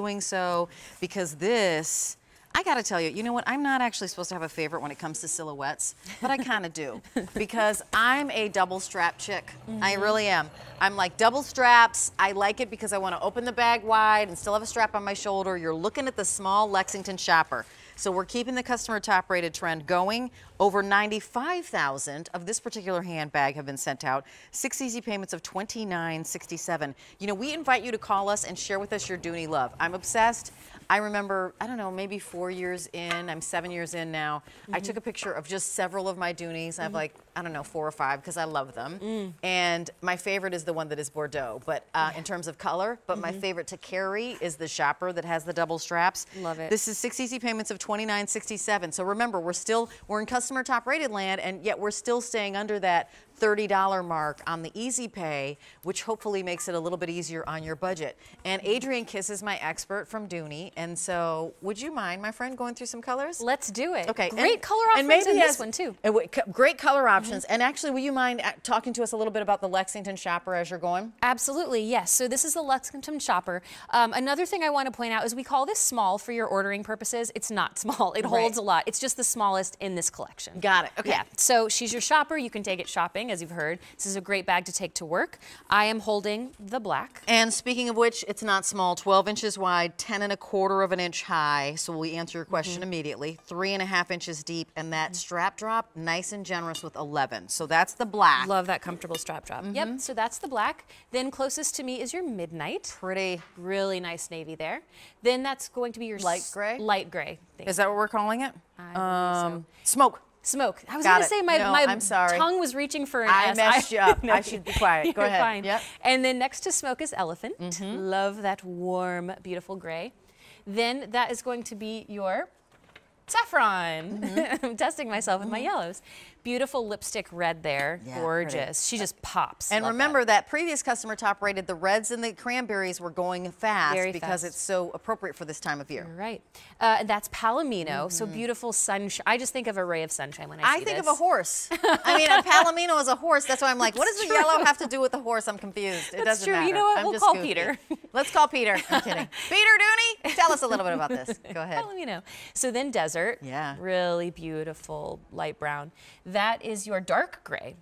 doing so because this, I gotta tell you, you know what? I'm not actually supposed to have a favorite when it comes to silhouettes, but I kind of do because I'm a double strap chick. I really am. I'm like double straps. I like it because I want to open the bag wide and still have a strap on my shoulder. You're looking at the small Lexington Shopper. So we're keeping the customer top rated trend going. Over 95,000 of this particular handbag have been sent out. 6 easy payments of $29.67. You know, we invite you to call us and share with us your Dooney love. I'm obsessed. I remember, I don't know, maybe 4 years in, I'm 7 years in now, I took a picture of just several of my Dooneys. I have like, I don't know, 4 or 5 because I love them. And my favorite is the one that is Bordeaux, but in terms of color, but my favorite to carry is the Shopper that has the double straps. Love it. This is 6 easy payments of $29.67. So remember, we're in customer top rated land, and yet we're still staying under that $30 mark on the easy pay, which hopefully makes it a little bit easier on your budget. And Adrienne Kiss is my expert from Dooney, and so would you mind, my friend, going through some colors? Let's do it. Okay. Great color options in this one too. Great color options. And actually, will you mind talking to us a little bit about the Lexington Shopper as you're going? Absolutely, yes. So this is the Lexington Shopper. Another thing I want to point out is we call this small for your ordering purposes. It's not small. It holds a lot. It's just the smallest in this collection. Got it. Okay. Yeah. So she's your shopper. You can take it shopping, as you've heard. This is a great bag to take to work. I am holding the black. And speaking of which, it's not small. 12 inches wide, 10 1/4 of an inch high. So we answer your question immediately. 3 1/2 inches deep, and that strap drop, nice and generous with 11. So that's the black. Love that comfortable strap drop. Yep. So that's the black. Then closest to me is your midnight. Pretty. Really nice navy there. Then that's going to be your light gray. Light gray. Is that what we're calling it? I believe so. Smoke. Smoke. I was going to say my I'm sorry. tongue was reaching for an I S. messed you up. No, I should be quiet. Go you're ahead. Fine. Yep. And then next to smoke is elephant. Love that warm, beautiful gray. Then that is going to be your saffron. I'm testing myself with my yellows. Beautiful lipstick red there. Yeah, gorgeous. pretty. She just pops. And Love remember that previous customer top rated, the reds and the cranberries were going fast Very because fast. it's so appropriate for this time of year. You're right. And that's palomino. So beautiful sunshine. I just think of a ray of sunshine when I see think this. of a horse. I mean, a palomino is a horse. That's why I'm like, what does the yellow have to do with the horse? I'm confused. It doesn't true. matter. You know what? I'm We'll just call goofy. Peter. Let's call Peter. I'm kidding. Peter Dooney, tell us a little bit about this. Go ahead. Palomino. So then desert. Yeah. Really beautiful light brown. That is your dark gray.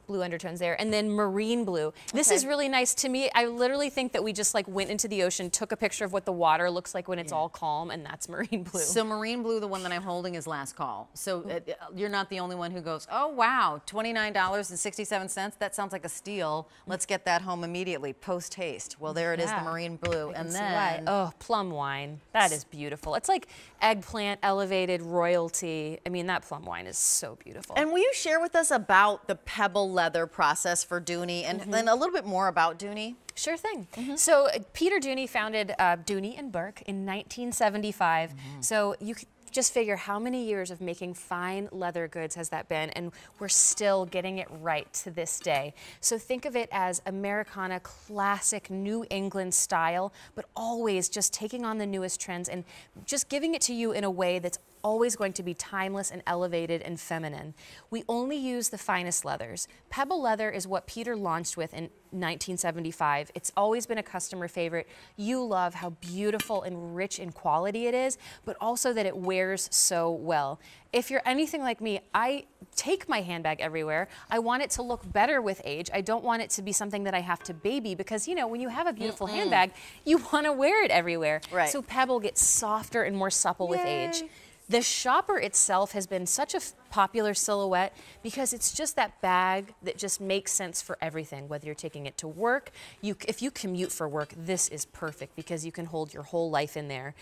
Blue undertones there, and then marine blue. This is really nice to me. I literally think that we just like went into the ocean, took a picture of what the water looks like when it's all calm, and that's marine blue. So marine blue, the one that I'm holding, is last call. So you're not the only one who goes, oh wow, $29.67. That sounds like a steal. Let's get that home immediately, post haste. Well, there it is, the marine blue, and then oh, plum wine. That is beautiful. It's like eggplant elevated royalty. I mean, that plum wine is so beautiful. And will you share with us about the pebble leather process for Dooney, and then a little bit more about Dooney? Sure thing. So Peter Dooney founded Dooney and Bourke in 1975. So you could just figure how many years of making fine leather goods has that been, and we're still getting it right to this day. So think of it as Americana classic New England style, but always just taking on the newest trends and just giving it to you in a way that's always going to be timeless and elevated and feminine. We only use the finest leathers. Pebble leather is what Peter launched with in 1975. It's always been a customer favorite. You love how beautiful and rich in quality it is, but also that it wears so well. If you're anything like me, I take my handbag everywhere. I want it to look better with age. I don't want it to be something that I have to baby because, you know, when you have a beautiful handbag, you want to wear it everywhere. Right. So Pebble gets softer and more supple with age. The Shopper itself has been such a popular silhouette because it's just that bag that just makes sense for everything, whether you're taking it to work. If you commute for work, this is perfect because you can hold your whole life in there.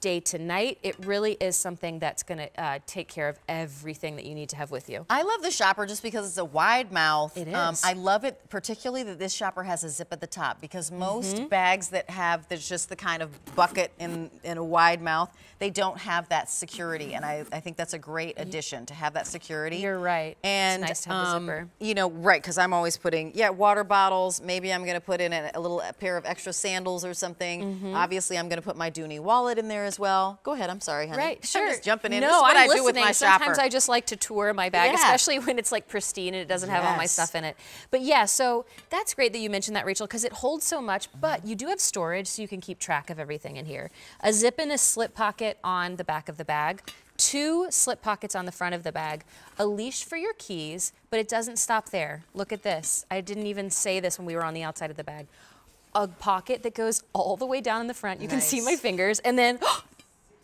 Day to night, it really is something that's going to take care of everything that you need to have with you. I love the Shopper just because it's a wide mouth. It is. I love it particularly that this Shopper has a zip at the top because most bags that have there's just the kind of bucket in a wide mouth, they don't have that security, and I think that's a great addition to have that security. You're right. And it's nice to have the zipper. you know, right, because I'm always putting water bottles. Maybe I'm going to put in a pair of extra sandals or something. Obviously, I'm going to put my Dooney wallet in there as well. Go ahead. I'm sorry, honey. Right, sure. I'm just jumping in. No, this is what I'm I do with my listening. shopper. Sometimes I just like to tour my bag, Yeah. especially when it's like pristine and it doesn't have all my Yes. stuff in it. But yeah, so that's great that you mentioned that, Rachel, because it holds so much, but you do have storage so you can keep track of everything in here. A zip and a slip pocket on the back of the bag, 2 slip pockets on the front of the bag, a leash for your keys, but it doesn't stop there. Look at this. I didn't even say this when we were on the outside of the bag. A pocket that goes all the way down in the front. You can see my fingers, and then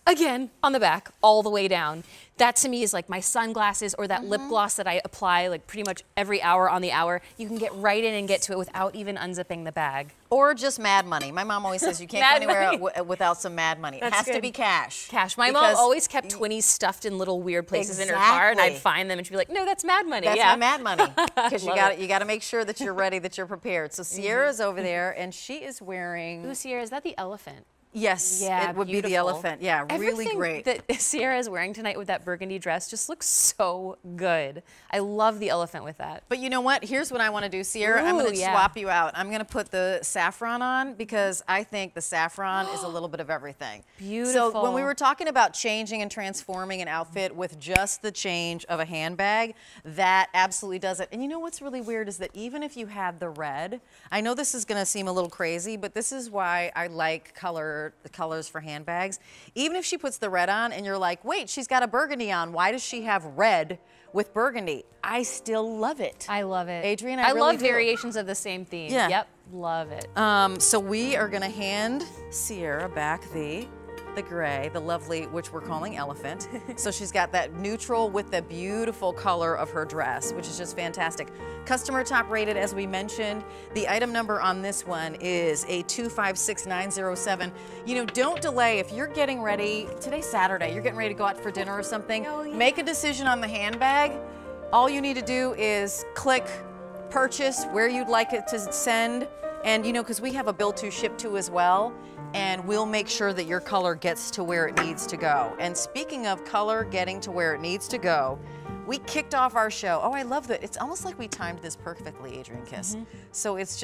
again on the back, all the way down. That to me is like my sunglasses or that lip gloss that I apply like pretty much every hour on the hour. You can get right in and get to it without even unzipping the bag. Or just mad money. My mom always says you can't go anywhere without some mad money. It has to be cash. Cash. My mom always kept 20s stuffed in little weird places in her car, and I'd find them, and she'd be like, "No, that's mad money." That's my mad money. Because you got to make sure that you're ready, that you're prepared. So Sierra's over there, and she is wearing. Ooh, Sierra, is that the elephant? Yes, Yeah, it would be the beautiful. elephant. Yeah, really Everything great. that Sierra is wearing tonight with that burgundy dress just looks so good. I love the elephant with that. But you know what? Here's what I want to do, Sierra. I'm going to swap you out. I'm going to put the saffron on because I think the saffron is a little bit of everything. Beautiful. So when we were talking about changing and transforming an outfit with just the change of a handbag, that absolutely does it. And you know what's really weird is that even if you had the red, I know this is going to seem a little crazy, but this is why I like colors for handbags. Even if she puts the red on and you're like, wait, she's got a burgundy on. Why does she have red with burgundy? I still love it. I love it. Adrienne, I really love do. variations of the same theme. Yeah. Yep, love it. So we are gonna hand Sierra back the gray, the lovely, which we're calling elephant. So she's got that neutral with the beautiful color of her dress, which is just fantastic. Customer top rated, as we mentioned. The item number on this one is a 256907. You know, don't delay. If you're getting ready, today's Saturday, you're getting ready to go out for dinner or something, make a decision on the handbag. All you need to do is click purchase, where you'd like it to send, and you know, because we have a bill to ship to as well, and we'll make sure that your color gets to where it needs to go. And speaking of color getting to where it needs to go, we kicked off our show. Oh, I love that. It's almost like we timed this perfectly, Adrienne Kiss. So it's just